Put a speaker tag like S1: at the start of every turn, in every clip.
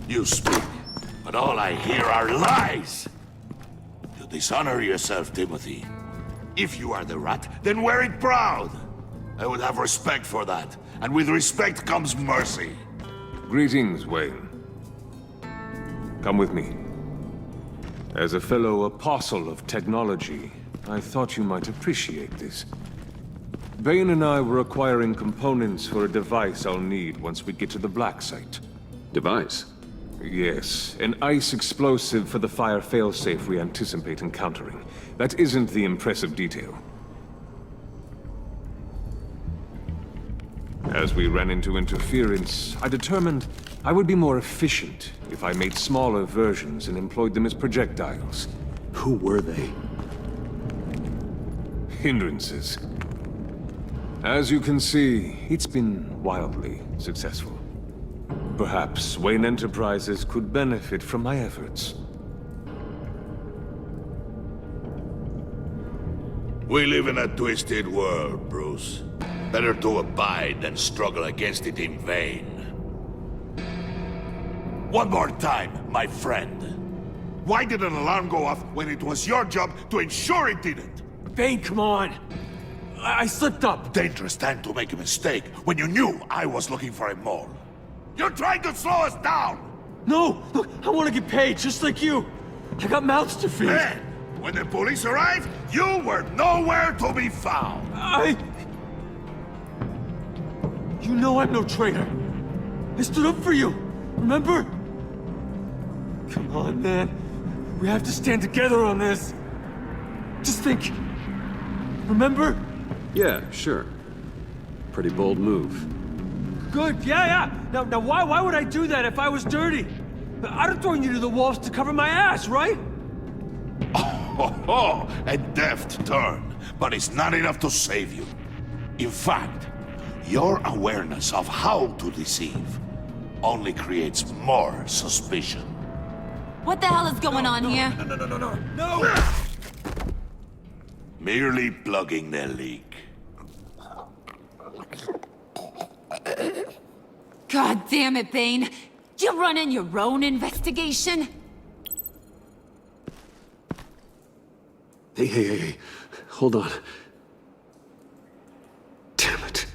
S1: You speak, but all I hear are lies. You dishonor yourself, Timothy. If you are the rat, then wear it proud. I would have respect for that, and with respect comes mercy.
S2: Greetings, Wayne. Come with me. As a fellow apostle of technology, I thought you might appreciate this. Bane and I were acquiring components for a device I'll need once we get to the Black Site.
S3: Device?
S2: Yes, an ice explosive for the fire failsafe we anticipate encountering. That isn't the impressive detail. As we ran into interference, I determined I would be more efficient if I made smaller versions and employed them as projectiles.
S3: Who were they?
S2: Hindrances. As you can see, it's been wildly successful. Perhaps Wayne Enterprises could benefit from my efforts.
S1: We live in a twisted world, Bruce. Better to abide than struggle against it in vain. One more time, my friend. Why did an alarm go off when it was your job to ensure it didn't?
S4: Bane, come on! I slipped up!
S1: Dangerous time to make a mistake when you knew I was looking for a mole. You're trying to slow us down!
S4: No! Look, I want to get paid, just like you! I got mouths to feed!
S1: Then, when the police arrived, you were nowhere to be found!
S4: You know I'm no traitor! I stood up for you, remember? Come on, man. We have to stand together on this. Just think. Remember?
S3: Yeah, sure. Pretty bold move.
S4: Good, yeah. Now why would I do that if I was dirty? I'd have thrown you to the wolves to cover my ass, right?
S1: Oh, a deft turn, but it's not enough to save you. In fact, your awareness of how to deceive only creates more suspicion.
S5: What the hell is going on here?
S4: No!
S1: Merely plugging the leak.
S5: God damn it, Bane. You running your own investigation?
S3: Hey. Hold on. Damn it.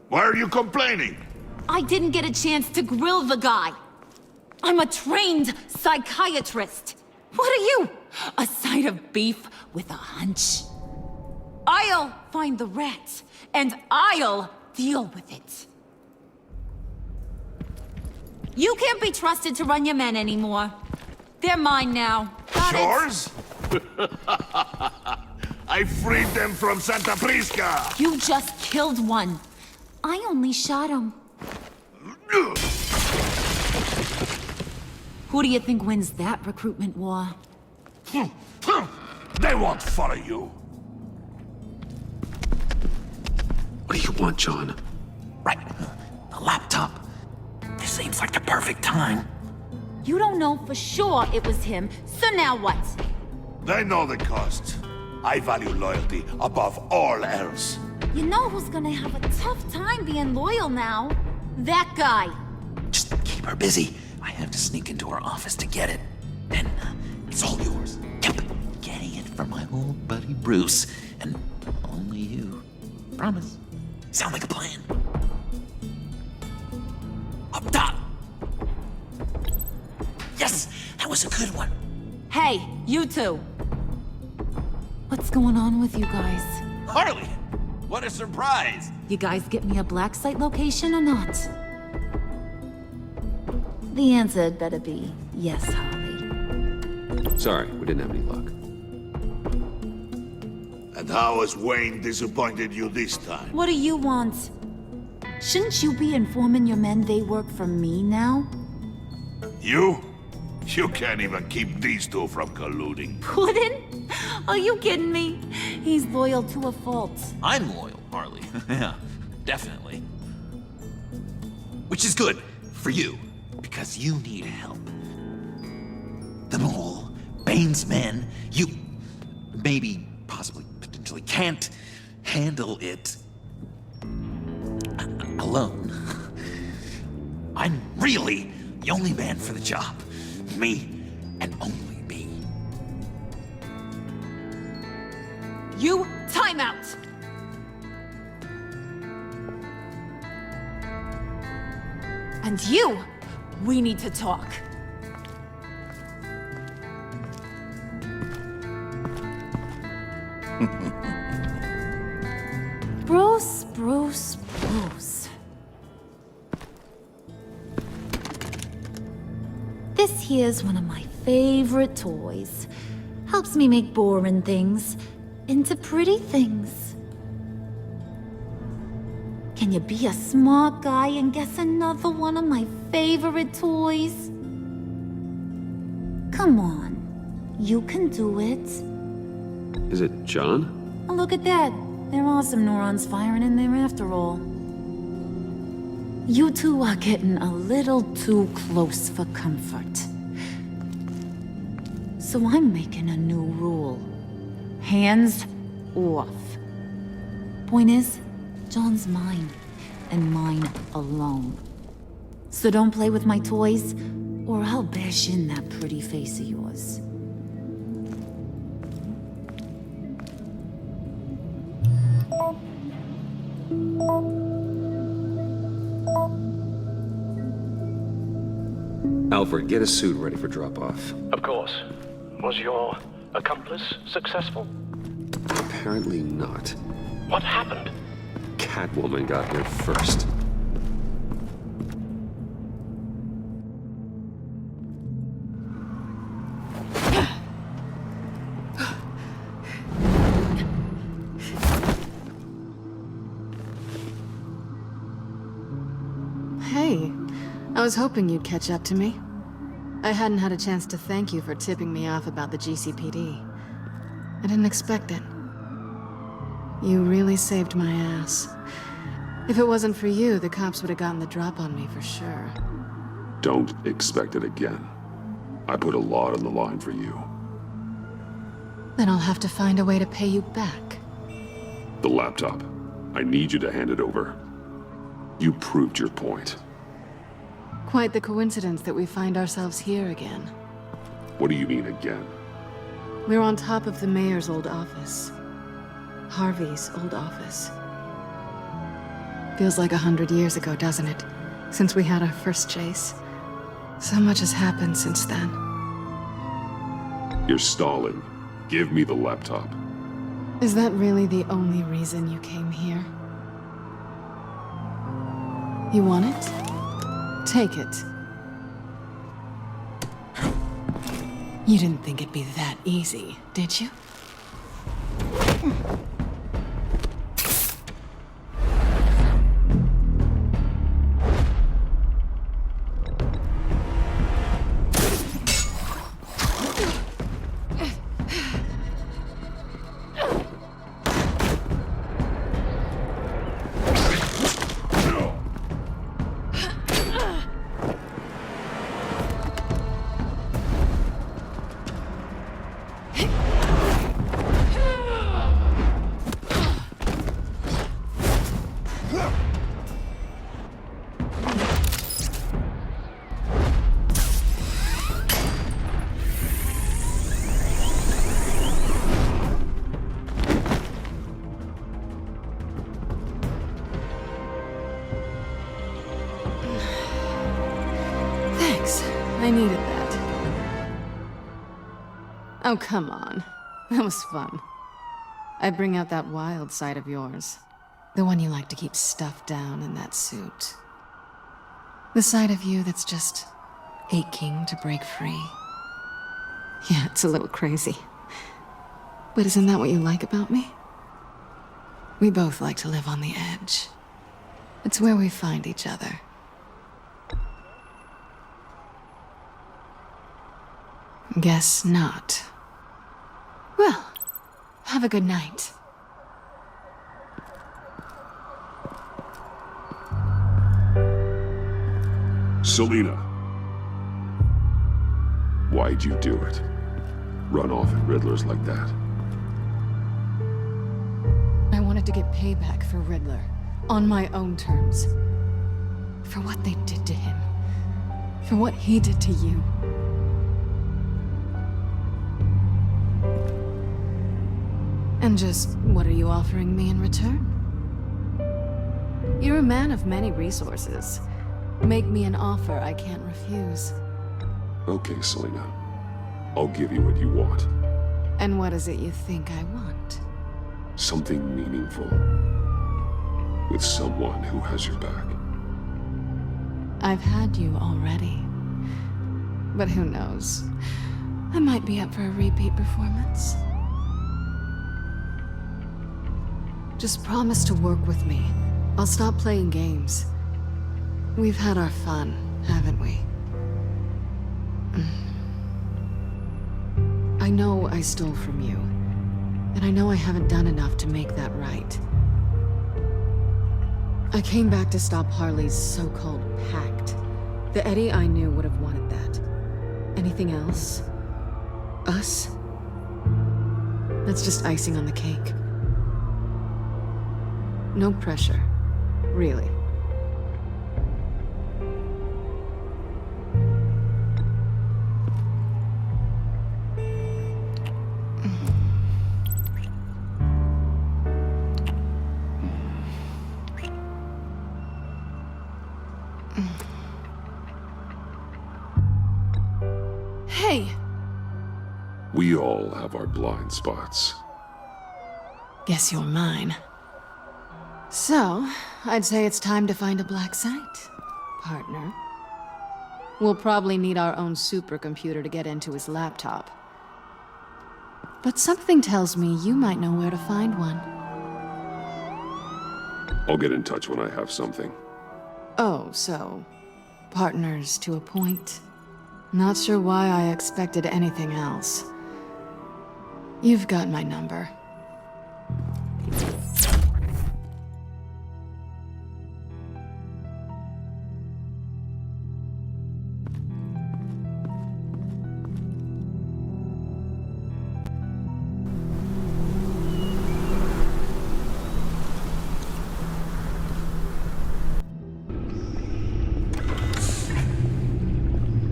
S1: Why are you complaining?
S5: I didn't get a chance to grill the guy. I'm a trained psychiatrist. What are you? A side of beef with a hunch? I'll find the rat, and I'll deal with it. You can't be trusted to run your men anymore. They're mine now. Got it?
S1: Yours? I freed them from Santa Prisca!
S5: You just killed one. I only shot him. Who do you think wins that recruitment war?
S1: They won't follow you.
S3: What do you want, John?
S6: Right. The laptop. This seems like the perfect time.
S5: You don't know for sure it was him, so now what?
S1: They know the cost. I value loyalty above all else.
S5: You know who's gonna have a tough time being loyal now? That guy.
S6: Just keep her busy. I have to sneak into her office to get it. Then it's all yours. Yep. Getting it from my old buddy Bruce. And only you. Promise. Sound like a plan. Up top. Yes! That was a good one.
S5: Hey, you two. What's going on with you guys?
S6: Harley! What a surprise!
S5: You guys get me a black site location or not? The answer had better be yes, Harley.
S3: Sorry, we didn't have any luck.
S1: And how has Wayne disappointed you this time?
S5: What do you want? Shouldn't you be informing your men they work for me now?
S1: You? You can't even keep these two from colluding.
S5: Puddin'? Are you kidding me? He's loyal to a fault.
S6: I'm loyal, Harley. Yeah, definitely. Which is good for you, because you need help. The mole, Bane's men, you, maybe, possibly, potentially can't handle it alone. I'm really the only man for the job. Me and only me.
S5: You, time out! And you, we need to talk. Bruce, Bruce, Bruce. This here's one of my favorite toys. Helps me make boring things into pretty things. Can you be a smart guy and guess another one of my favorite toys? Come on, you can do it.
S3: Is it John?
S5: Oh, look at that. There are some neurons firing in there after all. You two are getting a little too close for comfort. So I'm making a new rule. Hands off. Point is, John's mine, and mine alone. So don't play with my toys, or I'll bash in that pretty face of yours.
S3: Alfred, get a suit ready for drop-off.
S7: Of course. Was your accomplice successful?
S3: Apparently not.
S7: What happened?
S3: Catwoman got here first.
S8: Hey, I was hoping you'd catch up to me. I hadn't had a chance to thank you for tipping me off about the GCPD. I didn't expect it. You really saved my ass. If it wasn't for you, the cops would have gotten the drop on me for sure.
S9: Don't expect it again. I put a lot on the line for you.
S8: Then I'll have to find a way to pay you back.
S9: The laptop. I need you to hand it over. You proved your point.
S8: Quite the coincidence that we find ourselves here again.
S9: What do you mean again?
S8: We're on top of the mayor's old office. Harvey's old office. Feels like 100 years ago, doesn't it? Since we had our first chase. So much has happened since then.
S9: You're stalling. Give me the laptop.
S8: Is that really the only reason you came here? You want it? Take it. You didn't think it'd be that easy, did you? I needed that. Oh, come on. That was fun. I bring out that wild side of yours. The one you like to keep stuffed down in that suit. The side of you that's just aching to break free. Yeah, it's a little crazy. But isn't that what you like about me? We both like to live on the edge. It's where we find each other. Guess not. Well, have a good night.
S9: Selina. Why'd you do it? Run off at Riddlers like that?
S8: wanted to get payback for Riddler. On my own terms. For what they did to him. For what he did to you. And just what are you offering me in return? You're a man of many resources. Make me an offer I can't refuse.
S9: Okay, Selena. I'll give you what you want.
S8: And what is it you think I want?
S9: Something meaningful. With someone who has your back.
S8: I've had you already. But who knows? I might be up for a repeat performance. Just promise to work with me. I'll stop playing games. We've had our fun, haven't we? I know I stole from you. And I know I haven't done enough to make that right. I came back to stop Harley's so-called pact. The Eddie I knew would have wanted that. Anything else? Us? That's just icing on the cake. No pressure. Really. Hey!
S9: We all have our blind spots.
S8: Guess you're mine. So, I'd say it's time to find a black site, partner. We'll probably need our own supercomputer to get into his laptop. But something tells me you might know where to find one.
S9: I'll get in touch when I have something.
S8: Oh, so... partners to a point. Not sure why I expected anything else. You've got my number.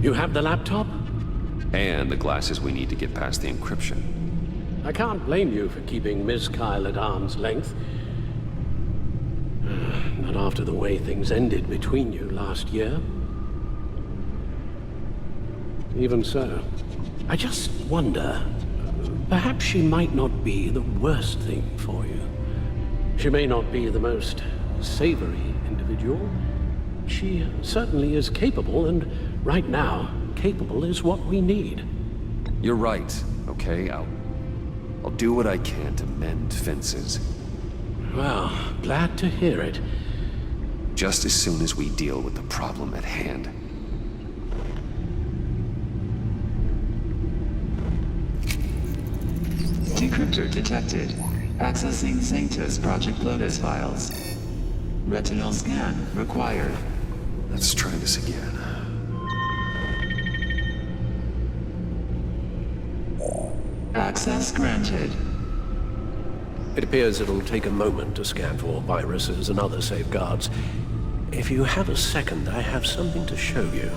S7: You have the laptop?
S3: And the glasses we need to get past the encryption.
S7: I can't blame you for keeping Miss Kyle at arm's length. Not after the way things ended between you last year. Even so, I just wonder, perhaps she might not be the worst thing for you. She may not be the most savory individual. She certainly is capable, and right now, capable is what we need.
S3: You're right, okay? I'll do what I can to mend fences.
S7: Well, glad to hear it.
S3: Just as soon as we deal with the problem at hand.
S10: Decryptor detected. Accessing Sanctus Project Lotus files. Retinal scan required.
S3: Let's try this again.
S10: Access granted.
S7: It appears it'll take a moment to scan for viruses and other safeguards. If you have a second, I have something to show you.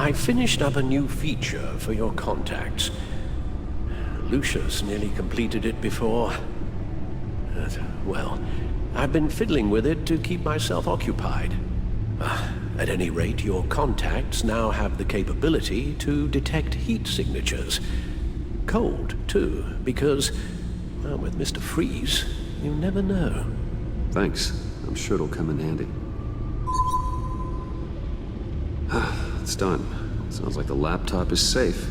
S7: I finished up a new feature for your contacts. Lucius nearly completed it before. Well, I've been fiddling with it to keep myself occupied. At any rate, your contacts now have the capability to detect heat signatures. Cold, too, because, well, with Mr. Freeze, you never know.
S3: Thanks. I'm sure it'll come in handy. It's done. Sounds like the laptop is safe.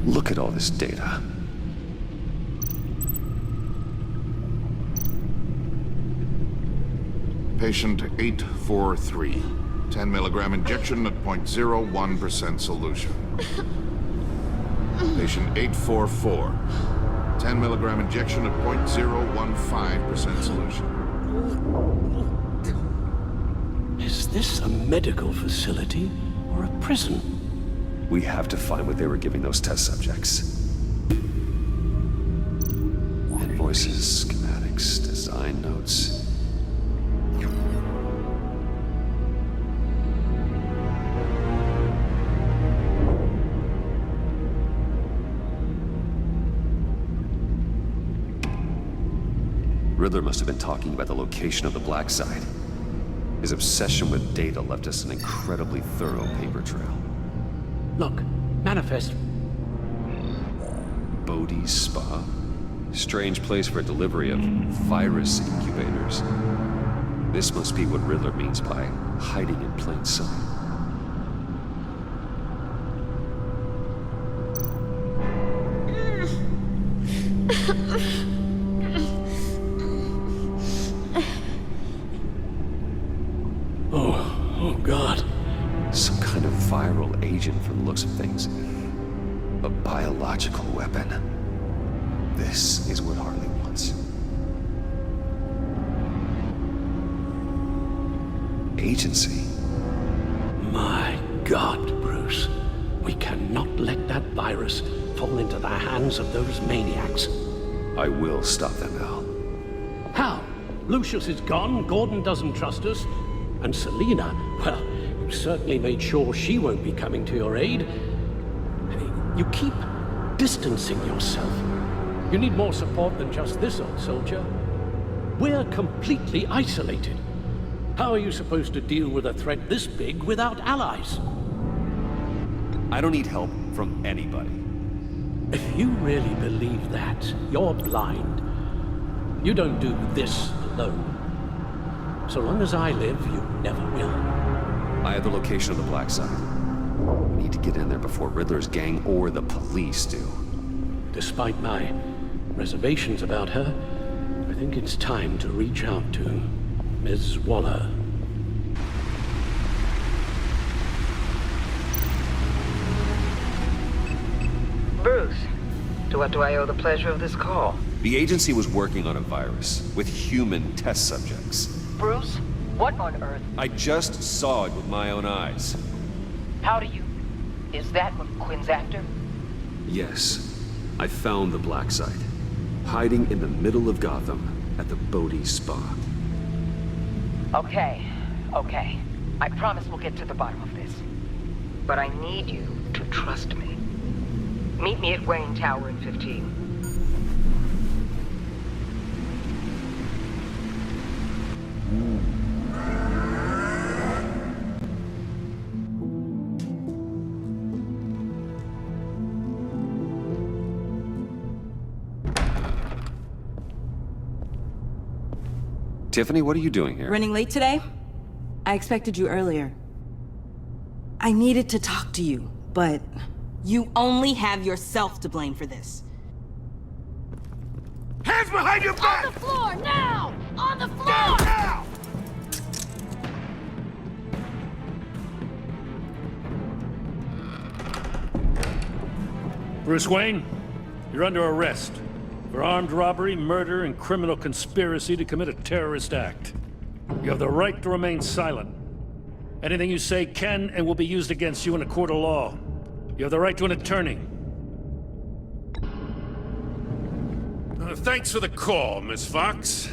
S3: Look at all this data.
S11: Patient 843. 10 milligram injection at 0.01% solution. Patient 844. 10 milligram injection at 0.015% solution.
S7: Is this a medical facility or a prison?
S3: We have to find what they were giving those test subjects. Invoices, schematics, design notes. Riddler must have been talking about the location of the black site. His obsession with data left us an incredibly thorough paper trail.
S7: Look, manifest.
S3: Bodhi's Spa? Strange place for a delivery of virus incubators. This must be what Riddler means by hiding in plain sight.
S7: Oh God.
S3: Some kind of viral agent from the looks of things. A biological weapon. This is what Harley wants. Agency.
S7: My God, Bruce. We cannot let that virus fall into the hands of those maniacs.
S3: I will stop them, Al.
S7: How? Lucius is gone, Gordon doesn't trust us, and Selina, well, you certainly made sure she won't be coming to your aid. You keep distancing yourself. You need more support than just this old soldier. We're completely isolated. How are you supposed to deal with a threat this big without allies?
S3: I don't need help from anybody.
S7: If you really believe that, you're blind. You don't do this alone. So long as I live, you never will.
S3: I have the location of the black site. We need to get in there before Riddler's gang or the police do.
S7: Despite my reservations about her, I think it's time to reach out to Ms. Waller.
S12: Bruce, to what do I owe the pleasure of this call?
S3: The agency was working on a virus with human test subjects.
S12: Bruce, what on earth?
S3: I just saw it with my own eyes.
S12: How do you... Is that what Quinn's after?
S3: Yes, I found the black site, hiding in the middle of Gotham at the Bodhi Spa.
S12: Okay. I promise we'll get to the bottom of this. But I need you to trust me. Meet me at Wayne Tower in 15.
S3: Tiffany, what are you doing here?
S13: Running late today? I expected you earlier. I needed to talk to you, but you only have yourself to blame for this.
S1: Hands behind your back!
S5: On the floor, now! On the floor!
S1: Down now!
S14: Bruce Wayne, you're under arrest for armed robbery, murder, and criminal conspiracy to commit a terrorist act. You have the right to remain silent. Anything you say can and will be used against you in a court of law. You have the right to an attorney.
S15: Thanks for the call, Miss Fox.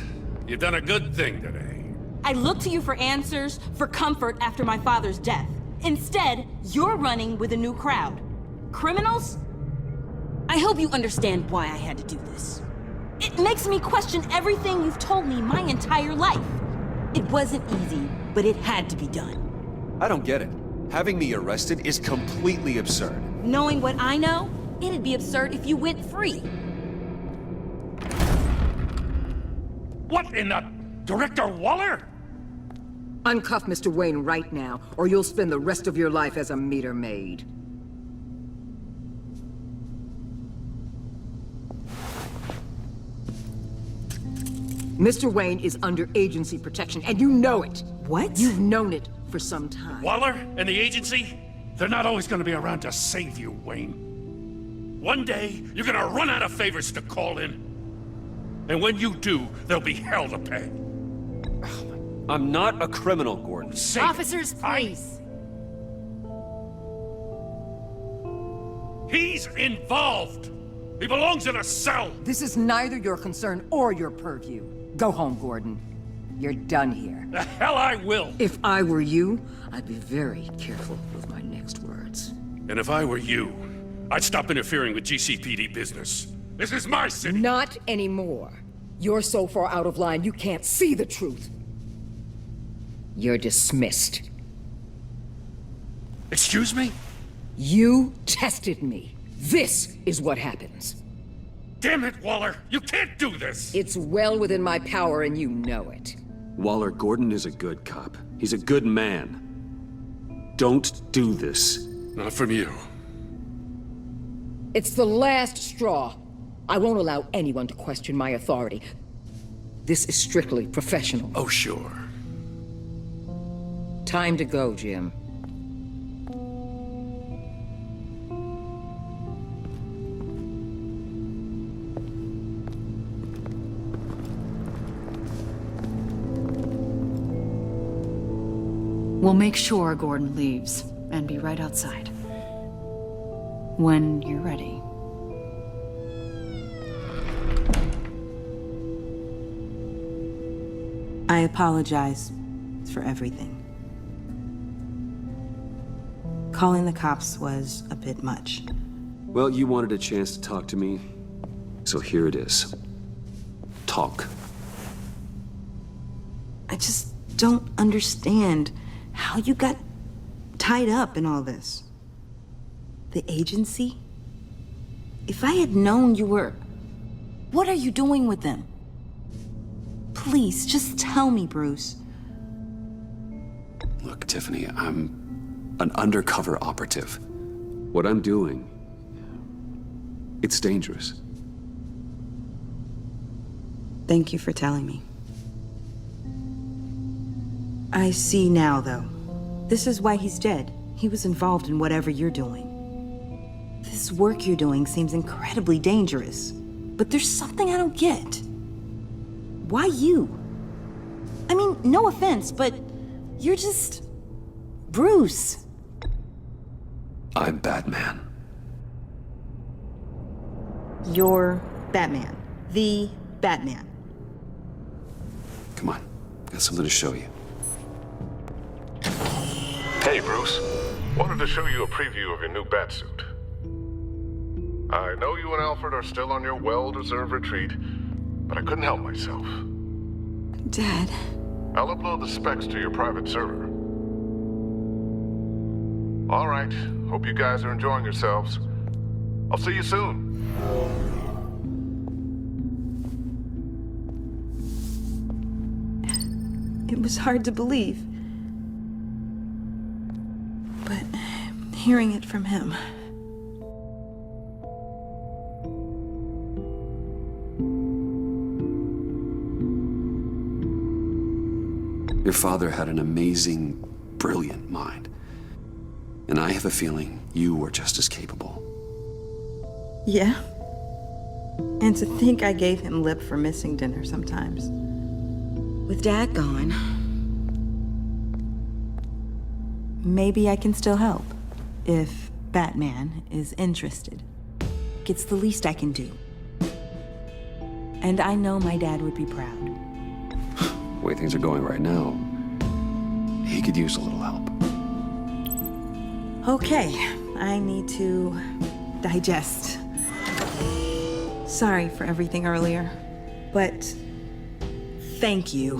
S15: You've done a good thing today.
S13: I look to you for answers, for comfort after my father's death. Instead, you're running with a new crowd. Criminals? I hope you understand why I had to do this. It makes me question everything you've told me my entire life. It wasn't easy, but it had to be done.
S3: I don't get it. Having me arrested is completely absurd.
S13: Knowing what I know, it'd be absurd if you went free.
S14: What in the... Director Waller?
S12: Uncuff Mr. Wayne right now, or you'll spend the rest of your life as a meter maid. Mr. Wayne is under agency protection, and you know it.
S13: What?
S12: You've known it for some time.
S14: Waller and the agency? They're not always gonna be around to save you, Wayne. One day, you're gonna run out of favors to call in. And when you do, there'll be hell to pay.
S3: I'm not a criminal, Gordon.
S5: Officers, please.
S14: He's involved. He belongs in a cell.
S12: This is neither your concern or your purview. Go home, Gordon. You're done here.
S14: The hell I will.
S12: If I were you, I'd be very careful with my next words.
S14: And if I were you, I'd stop interfering with GCPD business. This is my city.
S12: Not anymore. You're so far out of line, you can't see the truth. You're dismissed.
S14: Excuse me?
S12: You tested me. This is what happens.
S14: Damn it, Waller! You can't do this!
S12: It's well within my power and you know it.
S3: Waller, Gordon is a good cop. He's a good man. Don't do this.
S14: Not from you.
S12: It's the last straw. I won't allow anyone to question my authority. This is strictly professional.
S14: Oh, sure.
S12: Time to go, Jim.
S5: We'll make sure Gordon leaves, and be right outside. When you're ready.
S13: I apologize for everything. Calling the cops was a bit much.
S3: Well, you wanted a chance to talk to me, so here it is. Talk.
S13: I just don't understand how you got tied up in all this. The agency? If I had known you were... What are you doing with them? Please, just tell me, Bruce.
S3: Look, Tiffany, I'm an undercover operative. What I'm doing, it's dangerous.
S13: Thank you for telling me. I see now, though. This is why he's dead. He was involved in whatever you're doing. This work you're doing seems incredibly dangerous. But there's something I don't get. Why you? I mean, no offense, but you're just... Bruce.
S3: I'm Batman.
S13: You're Batman. The Batman.
S3: Come on, got something to show you.
S16: Hey, Bruce. Wanted to show you a preview of your new Batsuit. I know you and Alfred are still on your well-deserved retreat, but I couldn't help myself.
S13: Dad.
S16: I'll upload the specs to your private server. All right. Hope you guys are enjoying yourselves. I'll see you soon.
S13: It was hard to believe. But hearing it from him...
S3: Your father had an amazing, brilliant mind. And I have a feeling you were just as capable.
S13: Yeah. And to think I gave him lip for missing dinner sometimes. With Dad gone, maybe I can still help. If Batman is interested. It's the least I can do. And I know my dad would be proud.
S3: The way things are going right now, he could use a little help.
S13: Okay, I need to digest. Sorry for everything earlier, but thank you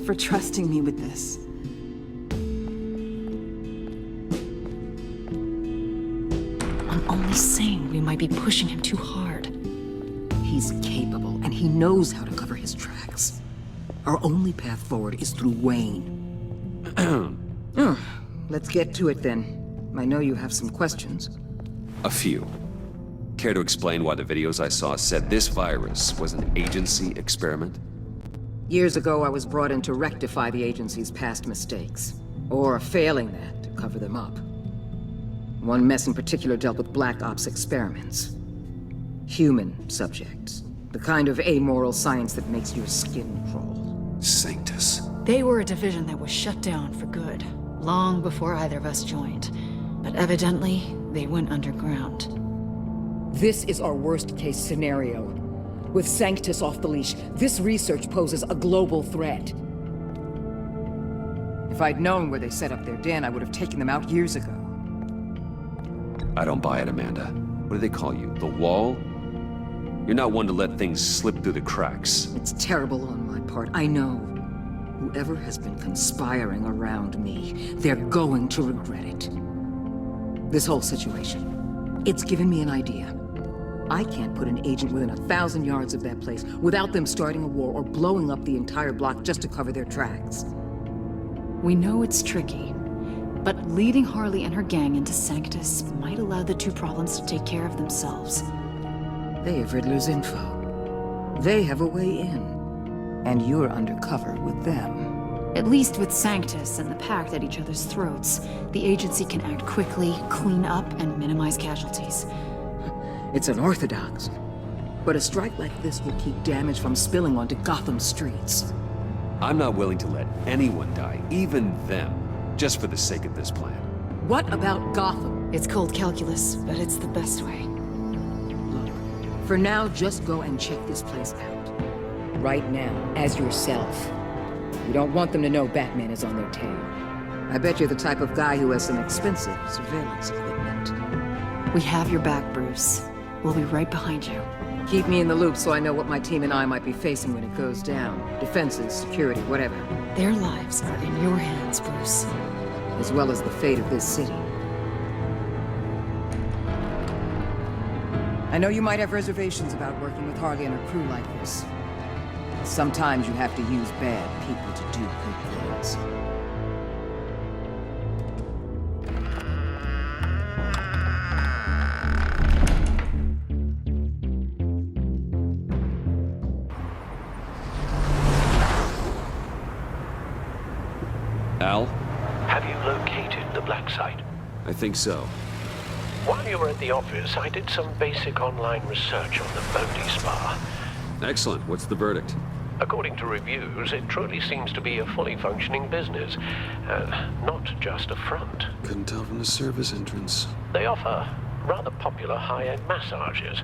S13: for trusting me with this.
S17: I'm only saying we might be pushing him too hard. He's capable, and he knows how to cover his tracks. Our only path forward is through Wayne. Let's get to it then. I know you have some questions.
S3: A few. Care to explain why the videos I saw said this virus was an agency experiment?
S17: Years ago, I was brought in to rectify the agency's past mistakes. Or failing that, to cover them up. One mess in particular dealt with Black Ops experiments. Human subjects. The kind of amoral science that makes your skin crawl.
S3: Sanctus.
S18: They were a division that was shut down for good, long before either of us joined. But evidently, they went underground.
S17: This is our worst-case scenario. With Sanctus off the leash, this research poses a global threat. If I'd known where they set up their den, I would have taken them out years ago.
S3: I don't buy it, Amanda. What do they call you? The Wall? You're not one to let things slip through the cracks.
S17: It's terrible on my part, I know. Whoever has been conspiring around me, they're going to regret it. This whole situation, it's given me an idea. I can't put an agent within 1,000 yards of that place without them starting a war or blowing up the entire block just to cover their tracks.
S18: We know it's tricky, but leading Harley and her gang into Sanctus might allow the two problems to take care of themselves.
S17: They have Riddler's info. They have a way in. And you're undercover with them.
S18: At least with Sanctus and the Pact at each other's throats, the agency can act quickly, clean up, and minimize casualties.
S17: It's unorthodox. But a strike like this will keep damage from spilling onto Gotham streets.
S3: I'm not willing to let anyone die, even them, just for the sake of this plan.
S17: What about Gotham?
S18: It's cold calculus, but it's the best way.
S17: Look, for now, just go and check this place out. Right now, as yourself. You don't want them to know Batman is on their tail. I bet you're the type of guy who has some expensive surveillance equipment.
S18: We have your back, Bruce. We'll be right behind you.
S17: Keep me in the loop so I know what my team and I might be facing when it goes down. Defenses, security, whatever.
S18: Their lives are in your hands, Bruce.
S17: As well as the fate of this city. I know you might have reservations about working with Harley and her crew like this. Sometimes you have to use bad people to do good things.
S3: Al?
S19: Have you located the black site?
S3: I think so.
S19: While you were at the office, I did some basic online research on the Bodhi Spa.
S3: Excellent. What's the verdict?
S19: According to reviews, it truly seems to be a fully functioning business, not just a front.
S3: Couldn't tell from the service entrance.
S19: They offer rather popular high-end massages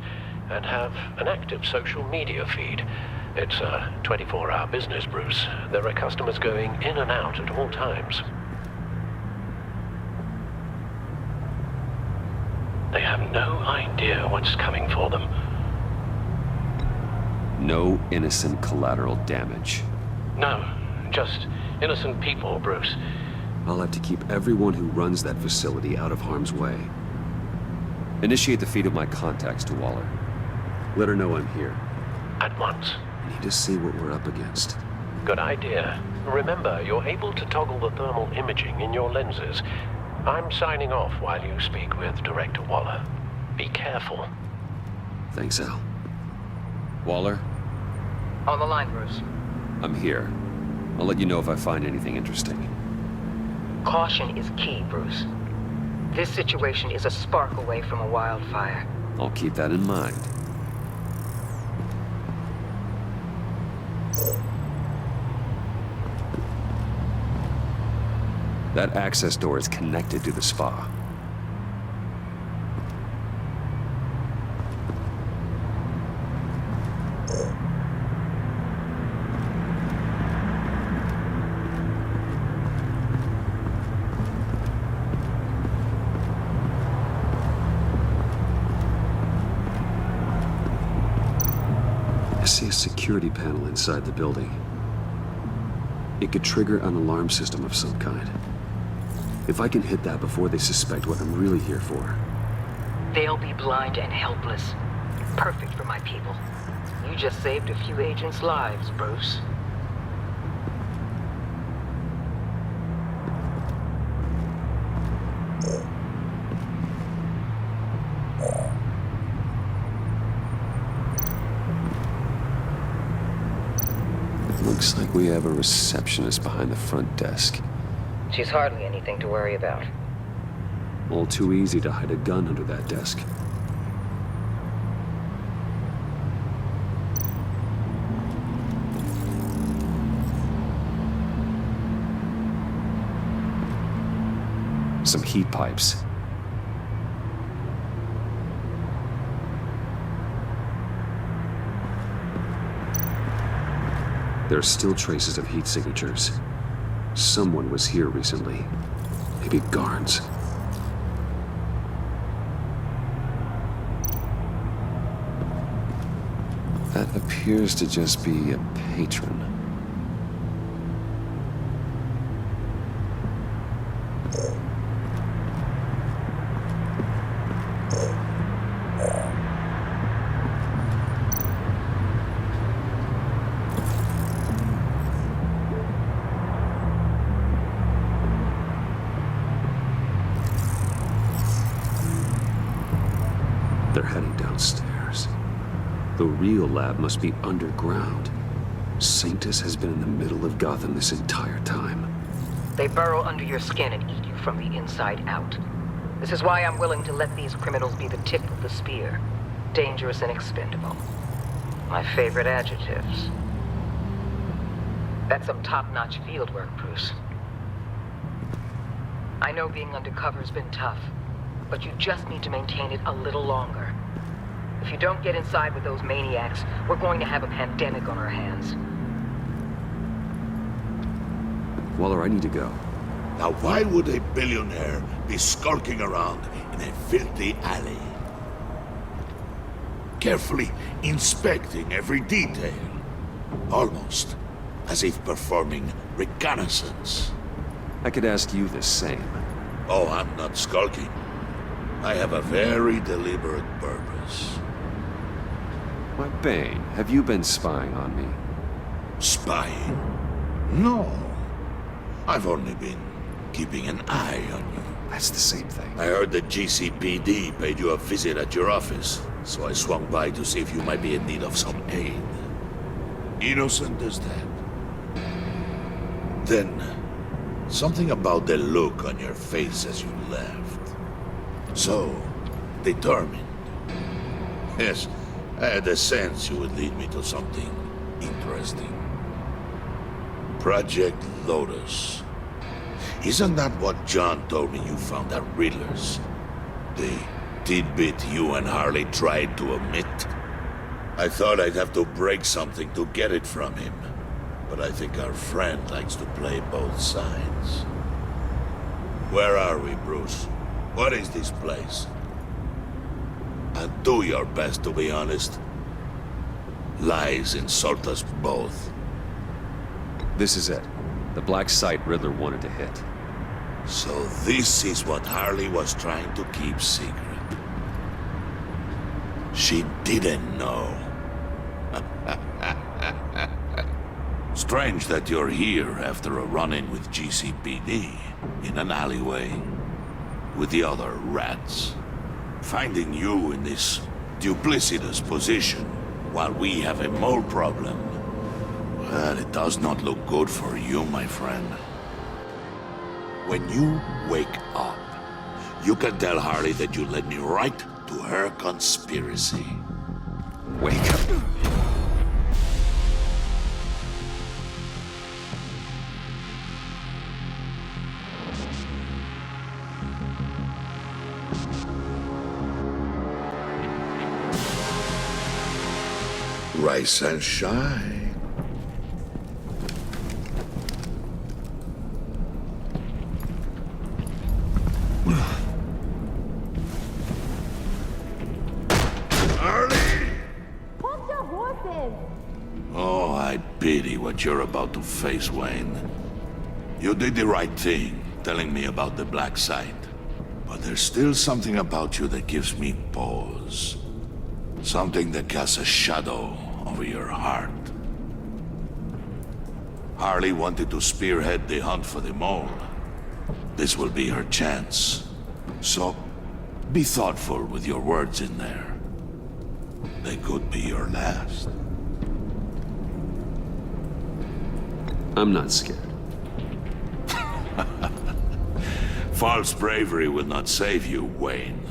S19: and have an active social media feed. It's a 24-hour business, Bruce. There are customers going in and out at all times. They have no idea what's coming for them.
S3: No innocent collateral damage.
S19: No, just innocent people, Bruce.
S3: I'll have to keep everyone who runs that facility out of harm's way. Initiate the feed of my contacts to Waller. Let her know I'm here.
S19: At once.
S3: I need to see what we're up against.
S19: Good idea. Remember, you're able to toggle the thermal imaging in your lenses. I'm signing off while you speak with Director Waller. Be careful.
S3: Thanks, Al. Waller?
S17: On the line, Bruce.
S3: I'm here. I'll let you know if I find anything interesting.
S17: Caution is key, Bruce. This situation is a spark away from a wildfire.
S3: I'll keep that in mind. That access door is connected to the spa. I see a security panel inside the building. It could trigger an alarm system of some kind. If I can hit that before they suspect what I'm really here for.
S12: They'll be blind and helpless. Perfect for my people. You just saved a few agents' lives, Bruce.
S3: Looks like we have a receptionist behind the front desk.
S12: She's hardly anything to worry about.
S3: All too easy to hide a gun under that desk. Some heat pipes. There are still traces of heat signatures. Someone was here recently. Maybe guards. That appears to just be a patron. They're heading downstairs. The real lab must be underground. Sanctus has been in the middle of Gotham this entire time.
S12: They burrow under your skin and eat you from the inside out. This is why I'm willing to let these criminals be the tip of the spear. Dangerous and expendable. My favorite adjectives. That's some top-notch field work, Bruce. I know being undercover's been tough, but you just need to maintain it a little longer. If you don't get inside with those maniacs, we're going to have a pandemic on our hands.
S3: Waller, I need to go.
S1: Now why would a billionaire be skulking around in a filthy alley? Carefully inspecting every detail. Almost as if performing reconnaissance.
S3: I could ask you the same.
S1: Oh, I'm not skulking. I have a very deliberate purpose.
S3: Why, Bane, have you been spying on me?
S1: Spying? No. I've only been keeping an eye on you.
S3: That's the same thing.
S1: I heard the GCPD paid you a visit at your office, so I swung by to see if you might be in need of some aid. Innocent as that. Then, something about the look on your face as you left. So, determined. Yes, I had a sense you would lead me to something interesting. Project Lotus. Isn't that what John told me you found at Riddler's? The tidbit you and Harley tried to omit? I thought I'd have to break something to get it from him. But I think our friend likes to play both sides. Where are we, Bruce? What is this place? And do your best to be honest. Lies insult us both.
S3: This is it. The black site Riddler wanted to hit.
S1: So this is what Harley was trying to keep secret. She didn't know. Strange that you're here after a run-in with GCPD in an alleyway with the other rats. Finding you in this duplicitous position while we have a mole problem. Well, it does not look good for you, my friend. When you wake up, you can tell Harley that you led me right to her conspiracy.
S3: Wake up.
S1: Rise and shine. Oh, I pity what you're about to face, Wayne. You did the right thing, telling me about the black site. But there's still something about you that gives me pause. Something that casts a shadow over your heart. Harley wanted to spearhead the hunt for the mole. This will be her chance. So, be thoughtful with your words in there. They could be your last.
S3: I'm not scared.
S1: False bravery will not save you, Wayne.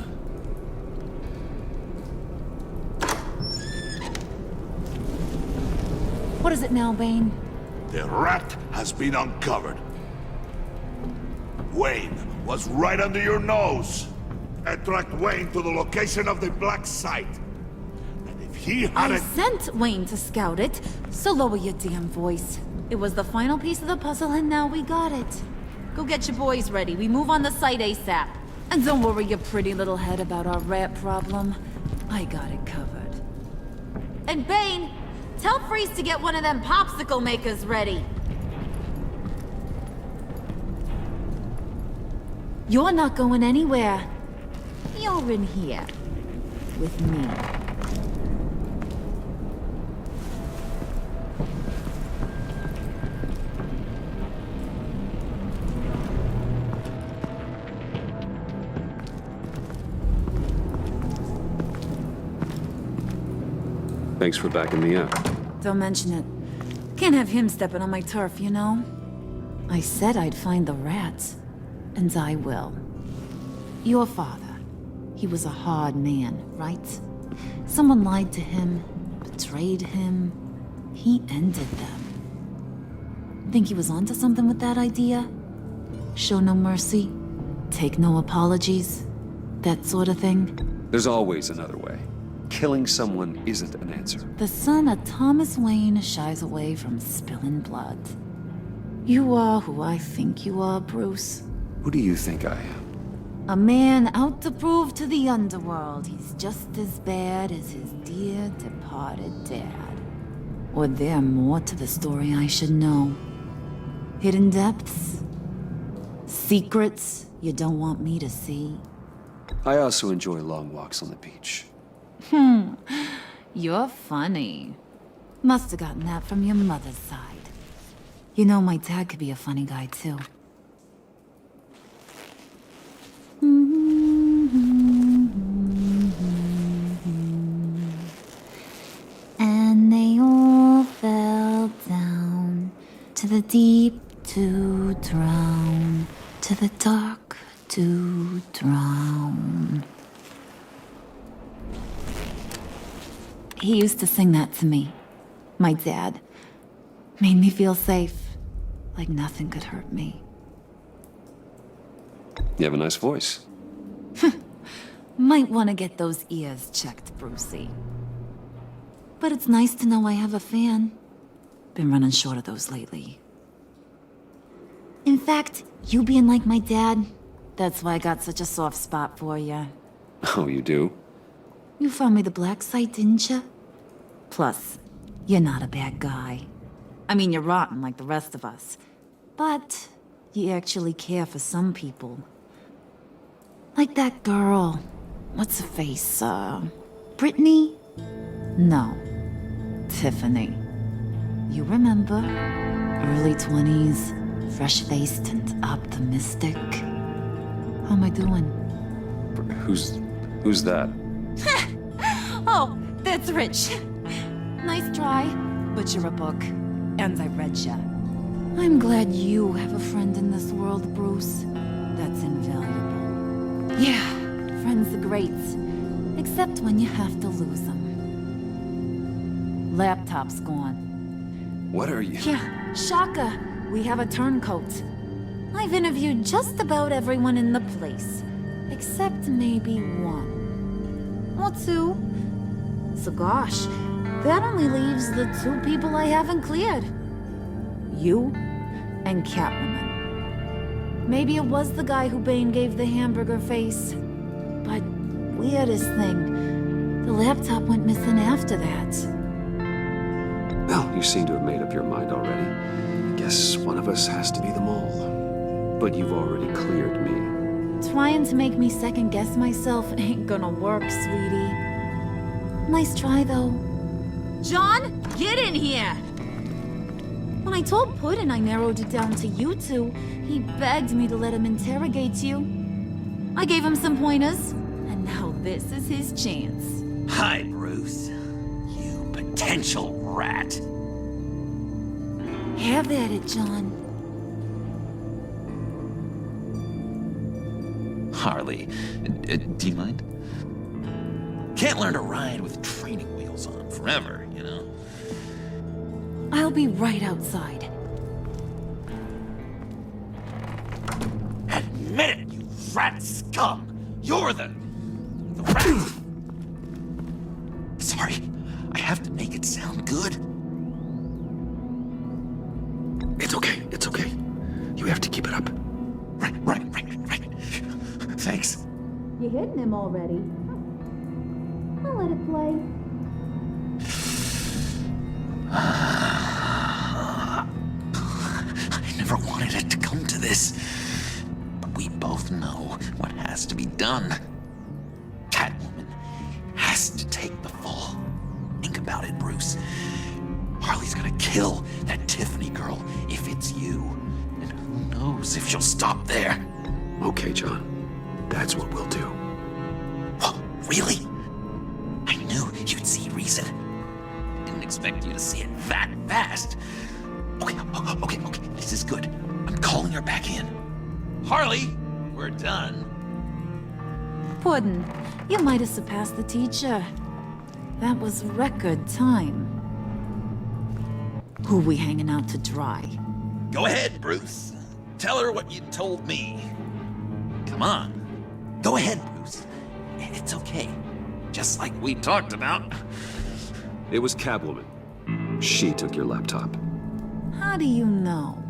S5: What is it now, Bane?
S1: The rat has been uncovered. Wayne was right under your nose. I tracked Wayne to the location of the black site. And if he
S5: I
S1: hadn't...
S5: sent Wayne to scout it, so lower your damn voice. It was the final piece of the puzzle, and now we got it. Go get your boys ready. We move on the site ASAP. And don't worry your pretty little head about our rat problem. I got it covered. And Bane, tell Freeze to get one of them popsicle makers ready. You're not going anywhere. You're in here. With me.
S3: Thanks for backing me up.
S5: Don't mention it. Can't have him stepping on my turf, you know? I said I'd find the rats. And I will. Your father. He was a hard man, right? Someone lied to him, betrayed him. He ended them. Think he was onto something with that idea? Show no mercy? Take no apologies? That sort of thing?
S3: There's always another way. Killing someone isn't an answer.
S5: The son of Thomas Wayne shies away from spilling blood. You are who I think you are, Bruce.
S3: Who do you think I am?
S5: A man out to prove to the underworld he's just as bad as his dear departed dad. Or there more to the story I should know? Hidden depths? Secrets you don't want me to see?
S3: I also enjoy long walks on the beach.
S5: You're funny. Must have gotten that from your mother's side. You know, my dad could be a funny guy, too. And they all fell down to the deep to drown, to the dark to drown. He used to sing that to me. My dad. Made me feel safe. Like nothing could hurt me.
S3: You have a nice voice.
S5: Might want to get those ears checked, Brucey. But it's nice to know I have a fan. Been running short of those lately. In fact, you being like my dad, that's why I got such a soft spot for you.
S3: Oh, you do?
S5: You found me the black site, didn't you? Plus, you're not a bad guy. I mean, you're rotten like the rest of us. But you actually care for some people. Like that girl. What's her face? Brittany? No. Tiffany. You remember? Early 20s, fresh-faced and optimistic. How am I doing?
S3: Who's that?
S5: Oh, that's Rich. Nice try, but you're a book, and I read ya. I'm glad you have a friend in this world, Bruce. That's invaluable. Yeah, friends are great. Except when you have to lose them. Laptop's gone.
S3: What are you?
S5: Yeah, Shaka. We have a turncoat. I've interviewed just about everyone in the place. Except maybe one. Or two. So gosh, that only leaves the two people I haven't cleared. You and Catwoman. Maybe it was the guy who Bane gave the hamburger face. But weirdest thing, the laptop went missing after that.
S3: Well, you seem to have made up your mind already. I guess one of us has to be the mole. But you've already cleared me.
S5: Trying to make me second-guess myself ain't gonna work, sweetie. Nice try, though. John, get in here! When I told Puddin' I narrowed it down to you two, he begged me to let him interrogate you. I gave him some pointers, and now this is his chance.
S6: Hi, Bruce. You potential rat.
S5: Have at it, John.
S6: Harley, do you mind? Can't learn to ride with training wheels on forever, you know?
S5: I'll be right outside.
S6: Admit it, you rat scum! You're the rat! Sorry, I have to make it sound good.
S3: It's okay, it's okay. You have to keep it up.
S6: Right. Thanks.
S5: You hitting him already? I'll let it play.
S6: I never wanted it to come to this. But we both know what has to be done. Catwoman has to take the fall. Think about it, Bruce. Harley's gonna kill that Tiffany girl if it's you. And who knows if she'll stop there.
S3: Okay, John. That's what we'll do.
S6: Oh, really? I knew you'd see reason. Didn't expect you to see it that fast. Okay. This is good. I'm calling her back in. Harley, we're done.
S5: Puddin', you might have surpassed the teacher. That was record time. Who we hanging out to dry?
S6: Go ahead, Bruce. Tell her what you told me. Come on. Go ahead, Bruce. It's okay. Just like we talked about.
S3: It was Catwoman. She took your laptop.
S5: How do you know?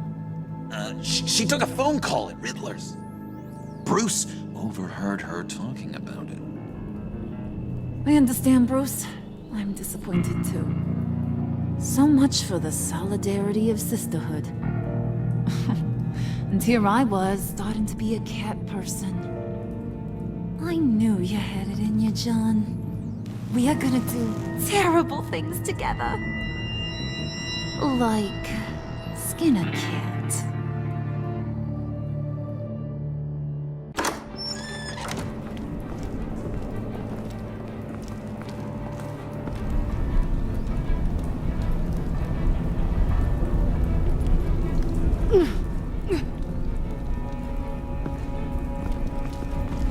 S6: She took a phone call at Riddler's. Bruce overheard her talking about it.
S5: I understand, Bruce. I'm disappointed too. So much for the solidarity of sisterhood. And here I was, starting to be a cat person. I knew you had it in you, John. We are gonna do terrible things together. Like skin a cat.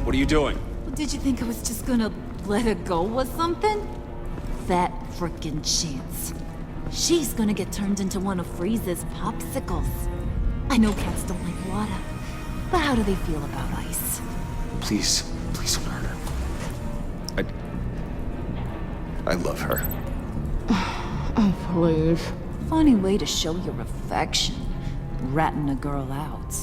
S3: What are you doing?
S5: Did you think I was just gonna let her go with something? That frickin' chance. She's gonna get turned into one of Freeze's popsicles. I know cats don't like water, but how do they feel about ice?
S3: Please don't hurt her. I love her.
S5: Oh, please. Funny way to show your affection. Ratting a girl out.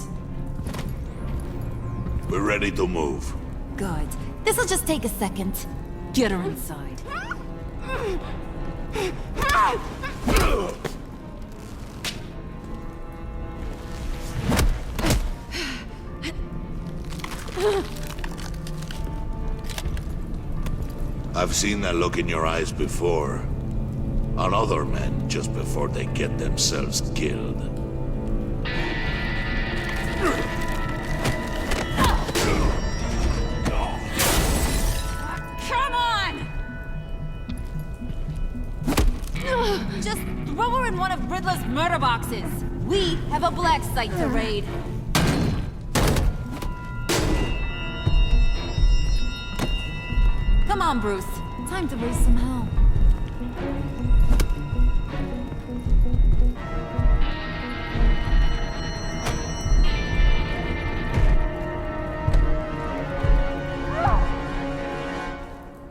S1: We're ready to move.
S5: Good. This'll just take a second. Get her inside.
S1: I've seen that look in your eyes before. On other men, just before they get themselves killed.
S5: Come on! Just throw her in one of Riddler's murder boxes. We have a black site to raid. Come on, Bruce. Time to raise some hell.